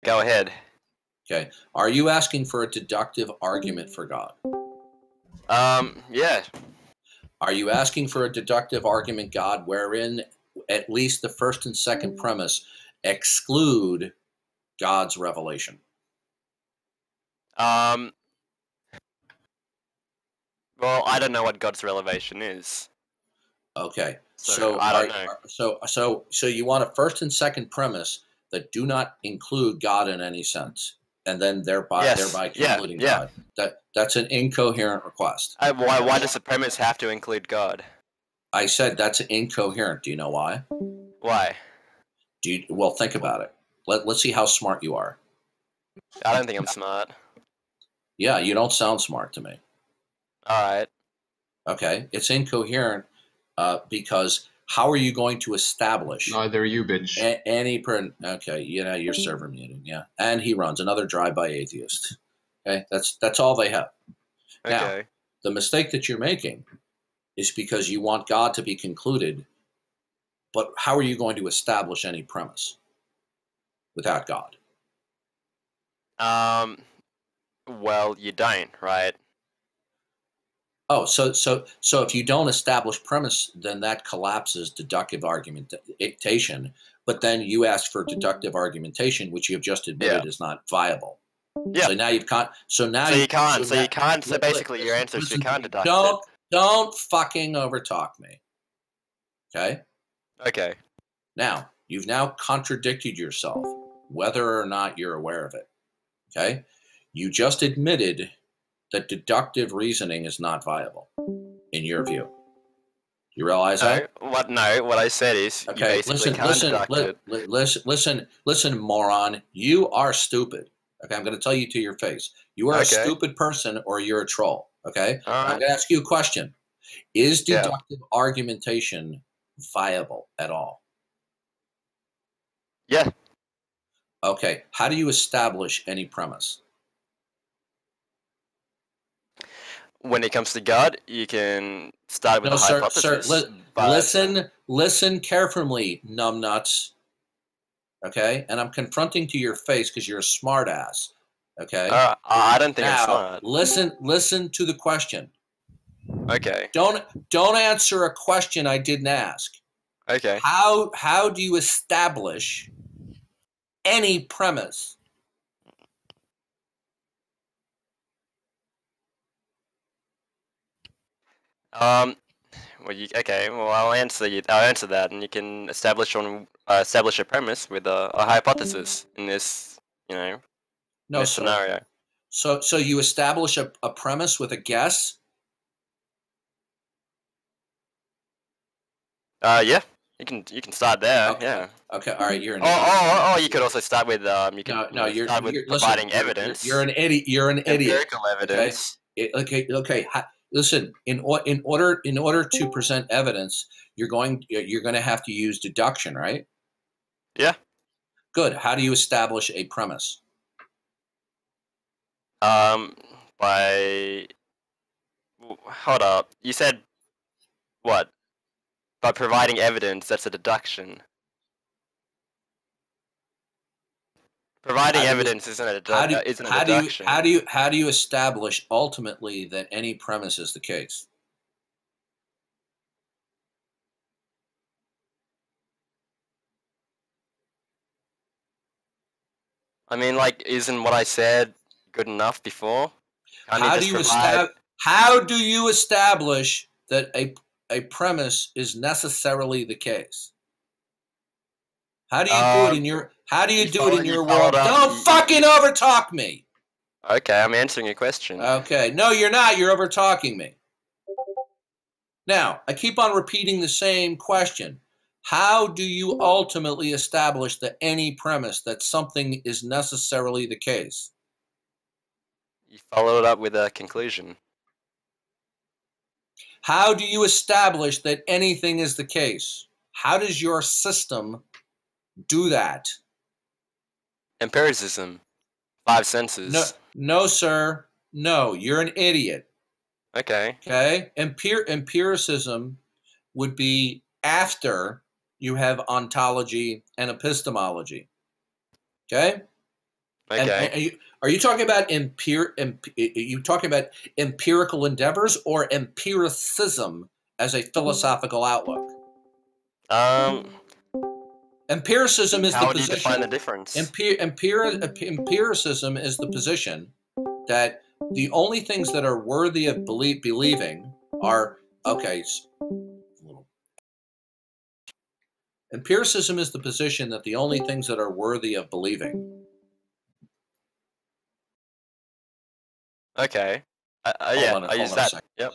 Go ahead. Okay. Are you asking for a deductive argument for God? Yeah. Are you asking for a deductive argument, God, wherein at least the first and second premise exclude God's revelation? Um, well, I don't know what God's revelation is, Okay. so I don't know. So you want a first and second premise that do not include God in any sense, and then Yes. thereby Yeah. concluding Yeah. God. That's an incoherent request. Why does the premise have to include God? I said that's incoherent. Do you know why? Why? Well, think about it. Let's see how smart you are. I don't think I'm smart. Yeah, you don't sound smart to me. All right. Okay, it's incoherent because how are you going to establish Neither you, bitch. Okay, your server muted. Yeah, and he runs another drive-by atheist. Okay, that's all they have. Okay. Now, the mistake that you're making is because you want God to be concluded, but how are you going to establish any premise without God? Well, you don't, right? Oh, so if you don't establish premise, then that collapses deductive argumentation. But then you ask for deductive argumentation, which you have just admitted is not viable. Yeah. So now you've caught. So now you can't. So basically, your answer is you can't deduct it. Don't fucking overtalk me. Okay. Okay. Now you've now contradicted yourself, whether or not you're aware of it. Okay. You just admitted that deductive reasoning is not viable in your view. You realize that? What? No. What I said is, okay. Listen, moron. You are stupid. Okay, I'm going to tell you to your face. You are a stupid person, or you're a troll. Okay. I'm going to ask you a question. Is deductive argumentation viable at all? Yeah. Okay. How do you establish any premise? When it comes to God, you can start with a hypothesis. Sir, listen carefully, numbnuts. Okay, and I'm confronting to your face because you're a smart ass. Okay. I don't think I'm smart. Listen to the question. Okay. Don't answer a question I didn't ask. Okay. How do you establish any premise? Well, Well, I'll answer that, and you can establish a premise with a hypothesis in this, scenario. So you establish a premise with a guess? Yeah. You can start there. Okay. Yeah. Okay. All right. You're an idiot. You could also start with you're providing evidence. You're an idiot. You're an idiot. Empirical evidence. Okay. Listen. In order to present evidence, you're going to have to use deduction, right? Yeah. Good. How do you establish a premise? By hold up. You said what? By providing evidence, that's a deduction. Providing evidence isn't a deduction. How do you establish ultimately that any premise is the case? I mean, isn't what I said good enough before? How do you establish that a premise is necessarily the case? How do you do it in your world? Don't fucking overtalk me. Okay, I'm answering your question. Okay, no, you're not. You're overtalking me. Now, I keep on repeating the same question. How do you ultimately establish that any premise that something is necessarily the case? You follow it up with a conclusion. How do you establish that anything is the case? How does your system do that? Empiricism. 5 senses. No, sir. No, you're an idiot. Okay. Okay? Empiricism would be after you have ontology and epistemology. Okay? Okay. Are you talking about you talking about empirical endeavors or empiricism as a philosophical outlook? Um, Empiricism is the how would you define the position. difference? Empiricism is the position that the only things that are worthy of believing are okay. Empiricism is the position that the only things that are worthy of believing. Okay. Hold Yeah, on, I hold use on a that. second. Yep.